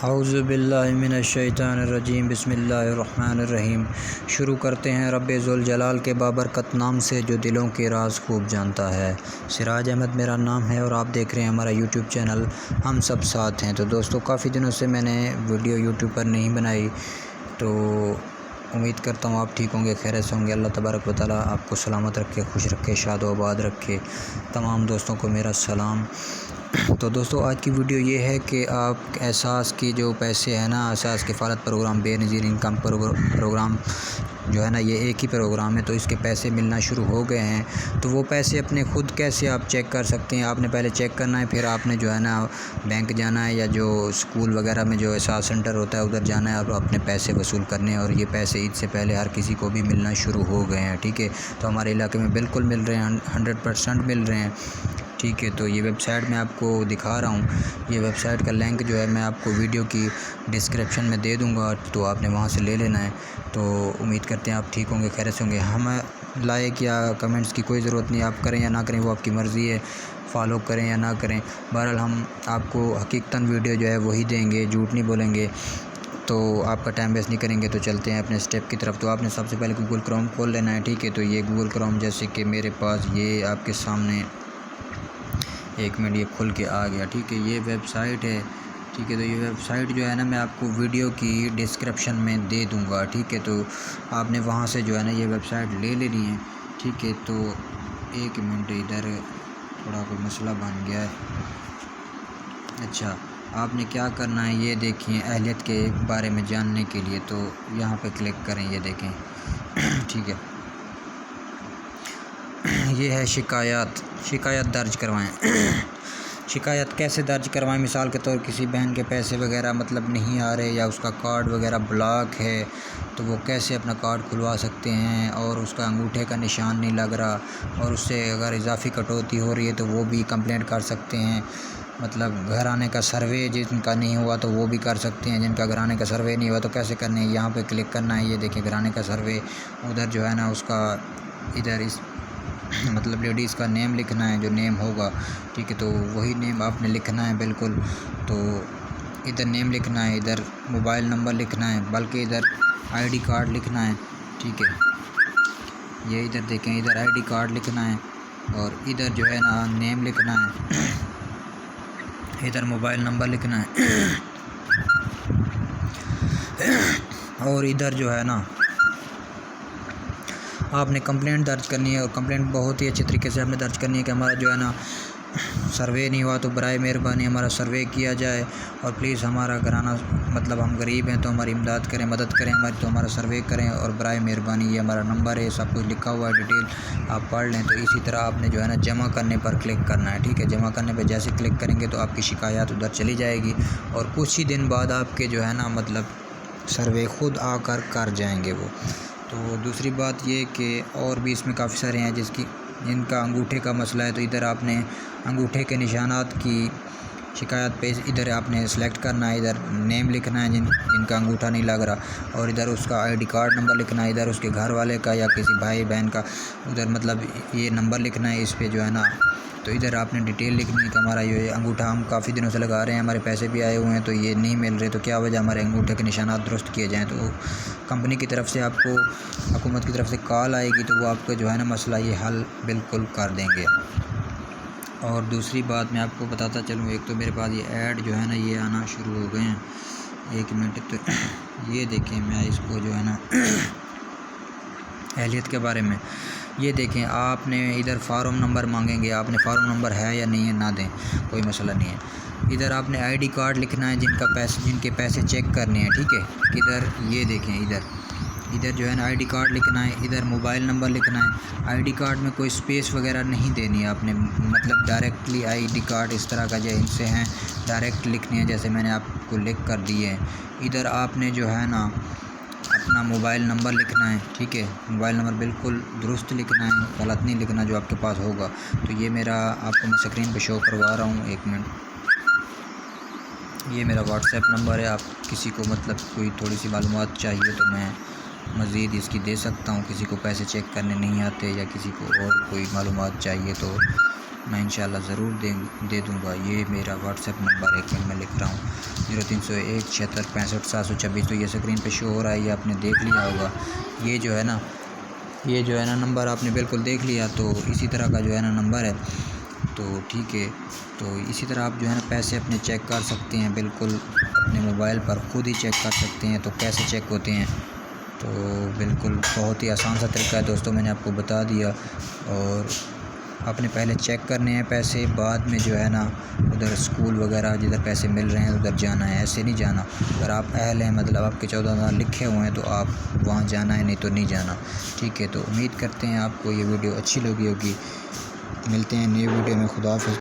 اعوذ باللہ من الشیطان الرجیم، بسم اللہ الرحمن الرحیم۔ شروع کرتے ہیں رب ذوالجلال کے بابرکت نام سے جو دلوں کے راز خوب جانتا ہے۔ سراج احمد میرا نام ہے اور آپ دیکھ رہے ہیں ہمارا یوٹیوب چینل ہم سب ساتھ ہیں۔ تو دوستو، کافی دنوں سے میں نے ویڈیو یوٹیوب پر نہیں بنائی، تو امید کرتا ہوں آپ ٹھیک ہوں گے، خیریت سے ہوں گے۔ اللہ تبارک و تعالیٰ آپ کو سلامت رکھے، خوش رکھے، شاد و آباد رکھے۔ تمام دوستوں کو میرا سلام۔ تو دوستو، آج کی ویڈیو یہ ہے کہ آپ احساس کی جو پیسے ہیں نا، احساس کفالت پروگرام، بے نظیر انکم پروگرام جو ہے نا، یہ ایک ہی پروگرام ہے، تو اس کے پیسے ملنا شروع ہو گئے ہیں۔ تو وہ پیسے اپنے خود کیسے آپ چیک کر سکتے ہیں؟ آپ نے پہلے چیک کرنا ہے، پھر آپ نے جو ہے نا بینک جانا ہے، یا جو اسکول وغیرہ میں جو احساس سینٹر ہوتا ہے ادھر جانا ہے اور اپنے پیسے وصول کرنے ہیں۔ اور یہ پیسے عید سے پہلے ہر کسی کو بھی ملنا شروع ہو گئے ہیں، ٹھیک ہے؟ تو ہمارے علاقے میں بالکل مل رہے ہیں، 100% مل رہے ہیں، ٹھیک ہے؟ تو یہ ویب سائٹ میں آپ کو دکھا رہا ہوں، یہ ویب سائٹ کا لنک جو ہے میں آپ کو ویڈیو کی ڈسکرپشن میں دے دوں گا، تو آپ نے وہاں سے لے لینا ہے۔ تو امید کرتے ہیں آپ ٹھیک ہوں گے، خیریت سے ہوں گے۔ ہمیں لائک یا کمنٹس کی کوئی ضرورت نہیں، آپ کریں یا نہ کریں وہ آپ کی مرضی ہے، فالو کریں یا نہ کریں۔ بہرحال ہم آپ کو حقیقتاً ویڈیو جو ہے وہی دیں گے، جھوٹ نہیں بولیں گے، تو آپ کا ٹائم ویسٹ نہیں کریں گے۔ تو چلتے ہیں اپنے سٹیپ کی طرف۔ تو آپ نے سب سے پہلے گوگل کروم کھول لینا ہے، ٹھیک ہے؟ تو یہ گوگل کروم جیسے کہ میرے پاس یہ آپ کے سامنے ایک منٹ یہ کھل کے آ گیا، ٹھیک ہے؟ یہ ویب سائٹ ہے، ٹھیک ہے؟ تو یہ ویب سائٹ جو ہے نا میں آپ کو ویڈیو کی ڈسکرپشن میں دے دوں گا، ٹھیک ہے؟ تو آپ نے وہاں سے جو ہے نا یہ ویب سائٹ لے لینی ہے، ٹھیک ہے؟ تو ایک منٹ، ادھر تھوڑا کوئی مسئلہ بن گیا ہے۔ اچھا، آپ نے کیا کرنا ہے یہ دیکھیں، اہلیت کے بارے میں جاننے کے لیے تو یہاں پہ کلک کریں، یہ دیکھیں، ٹھیک ہے؟ یہ ہے شکایت درج کروائیں۔ شکایت کیسے درج کروائیں؟ مثال کے طور کسی بہن کے پیسے وغیرہ مطلب نہیں آ رہے، یا اس کا کارڈ وغیرہ بلاک ہے، تو وہ کیسے اپنا کارڈ کھلوا سکتے ہیں؟ اور اس کا انگوٹھے کا نشان نہیں لگ رہا، اور اس سے اگر اضافی کٹوتی ہو رہی ہے تو وہ بھی کمپلینٹ کر سکتے ہیں۔ مطلب گھرانے کا سروے جن کا نہیں ہوا تو وہ بھی کر سکتے ہیں، جن کا گھرانے کا سروے نہیں ہوا تو کیسے کرنے ہیں؟ یہاں پہ کلک کرنا ہے، یہ دیکھیں گھرانے کا سروے، ادھر جو ہے نا اس کا ادھر اس مطلب لیڈیز کا نیم لکھنا ہے، جو نیم ہوگا، ٹھیک ہے؟ تو وہی نیم آپ نے لکھنا ہے بالکل۔ تو ادھر نیم لکھنا ہے، ادھر موبائل نمبر لکھنا ہے، بلکہ ادھر آئی ڈی کارڈ لکھنا ہے، ٹھیک ہے؟ یہ ادھر دیکھیں، ادھر آئی ڈی کارڈ لکھنا ہے، اور ادھر جو ہے نا نیم لکھنا ہے، ادھر موبائل نمبر لکھنا ہے، اور ادھر جو ہے نا آپ نے کمپلینٹ درج کرنی ہے۔ اور کمپلینٹ بہت ہی اچھے طریقے سے آپ نے درج کرنی ہے کہ ہمارا جو ہے نا سروے نہیں ہوا، تو برائے مہربانی ہمارا سروے کیا جائے، اور پلیز ہمارا گھرانہ مطلب ہم غریب ہیں تو ہماری امداد کریں، مدد کریں ہماری، تو ہمارا سروے کریں، اور برائے مہربانی یہ ہمارا نمبر ہے، سب کچھ لکھا ہوا ہے، ڈیٹیل آپ پڑھ لیں۔ تو اسی طرح آپ نے جو ہے نا جمع کرنے پر کلک کرنا ہے، ٹھیک ہے؟ جمع کرنے پہ جیسے کلک کریں گے تو آپ کی شکایات ادھر چلی جائے گی، اور کچھ ہی دن بعد آپ کے جو ہے نا مطلب سروے خود آ کر جائیں گے وہ۔ تو دوسری بات یہ کہ اور بھی اس میں کافی سارے ہیں جن کا انگوٹھے کا مسئلہ ہے، تو ادھر آپ نے انگوٹھے کے نشانات کی شکایت پہ ادھر آپ نے سلیکٹ کرنا ہے، ادھر نیم لکھنا ہے جن کا انگوٹھا نہیں لگ رہا، اور ادھر اس کا آئی ڈی کارڈ نمبر لکھنا ہے، ادھر اس کے گھر والے کا یا کسی بھائی بہن کا ادھر مطلب یہ نمبر لکھنا ہے اس پہ جو ہے نا۔ تو ادھر آپ نے ڈیٹیل لکھنی ہے کہ ہمارا یہ انگوٹھا ہم کافی دنوں سے لگا رہے ہیں، ہمارے پیسے بھی آئے ہوئے ہیں تو یہ نہیں مل رہے، تو کیا وجہ، ہمارے انگوٹھے کے نشانات درست کیے جائیں۔ تو کمپنی کی طرف سے آپ کو، حکومت کی طرف سے کال آئے گی، تو وہ آپ کو جو ہے نا مسئلہ یہ حل بالکل کر دیں گے۔ اور دوسری بات میں آپ کو بتاتا چلوں، ایک تو میرے پاس یہ ایڈ جو ہے نا یہ آنا شروع ہو گئے ہیں، ایک منٹ، تو یہ دیکھیں، میں اس کو جو ہے نا اہلیت کے بارے میں یہ دیکھیں، آپ نے ادھر فارم نمبر مانگیں گے، آپ نے فارم نمبر ہے یا نہیں ہے نہ دیں، کوئی مسئلہ نہیں ہے۔ ادھر آپ نے آئی ڈی کارڈ لکھنا ہے جن کے پیسے چیک کرنے ہیں، ٹھیک ہے؟ ادھر یہ دیکھیں، ادھر جو ہے نا آئی ڈی کارڈ لکھنا ہے، ادھر موبائل نمبر لکھنا ہے۔ آئی ڈی کارڈ میں کوئی اسپیس وغیرہ نہیں دینی ہے آپ نے، مطلب ڈائریکٹلی آئی ڈی کارڈ اس طرح کا جو ان سے ہیں ڈائریکٹ لکھنی ہے، جیسے میں نے آپ کو لکھ کر دی ہے۔ ادھر آپ نے جو ہے نا اپنا موبائل نمبر لکھنا ہے، ٹھیک ہے؟ موبائل نمبر بالکل درست لکھنا ہے، غلط نہیں لکھنا جو آپ کے پاس ہوگا۔ تو یہ میرا آپ کو میں اسکرین پہ شو کروا رہا ہوں، ایک منٹ، یہ میرا واٹس ایپ نمبر ہے، آپ کسی کو مطلب کوئی تھوڑی سی معلومات چاہیے تو میں مزید اس کی دے سکتا ہوں، کسی کو پیسے چیک کرنے نہیں آتے یا کسی کو اور کوئی معلومات چاہیے تو میں انشاءاللہ ضرور دے دوں گا۔ یہ میرا واٹس ایپ نمبر ہے کہ میں لکھ رہا ہوں 0301 76 65 726۔ تو یہ اسکرین پہ شو ہو رہا ہے، یہ آپ نے دیکھ لیا ہوگا۔ یہ جو ہے نا نمبر آپ نے بالکل دیکھ لیا، تو اسی طرح کا جو ہے نا نمبر ہے، تو ٹھیک ہے۔ تو اسی طرح آپ جو ہے نا پیسے اپنے چیک کر سکتے ہیں، بالکل اپنے موبائل پر خود ہی چیک کر سکتے ہیں۔ تو کیسے چیک ہوتے ہیں؟ تو بالکل بہت ہی آسان سا طریقہ ہے دوستوں، میں نے آپ کو بتا دیا۔ اور آپ نے پہلے چیک کرنے ہیں پیسے، بعد میں جو ہے نا ادھر اسکول وغیرہ جدھر پیسے مل رہے ہیں ادھر جانا ہے، ایسے نہیں جانا۔ اگر آپ اہل ہیں، مطلب آپ کے 14,000 لکھے ہوئے ہیں، تو آپ وہاں جانا ہے، نہیں تو نہیں جانا، ٹھیک ہے۔ تو امید کرتے ہیں آپ کو یہ ویڈیو اچھی لگی ہوگی۔ ملتے ہیں نئی ویڈیو میں، خدا حافظ۔